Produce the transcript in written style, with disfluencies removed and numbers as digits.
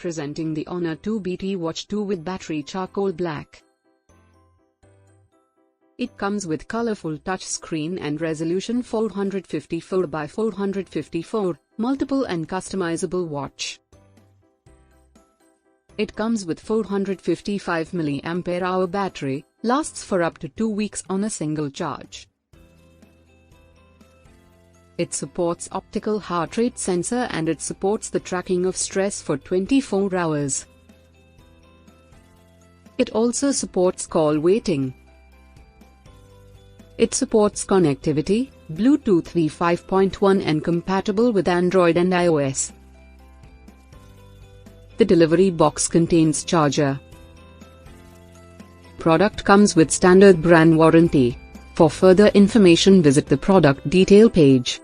presenting the Honor 2 BT Watch 2 with battery charcoal black. It comes with colorful touchscreen and resolution 454 by 454, multiple and customizable watch. It comes with 455 mAh battery, lasts for up to 2 weeks on a single charge. It supports optical heart rate sensor and it supports the tracking of stress for 24 hours. It also supports call waiting. It supports connectivity, Bluetooth 5.1 and compatible with Android and iOS. The delivery box contains charger. Product comes with standard brand warranty. For further information visit the product detail page.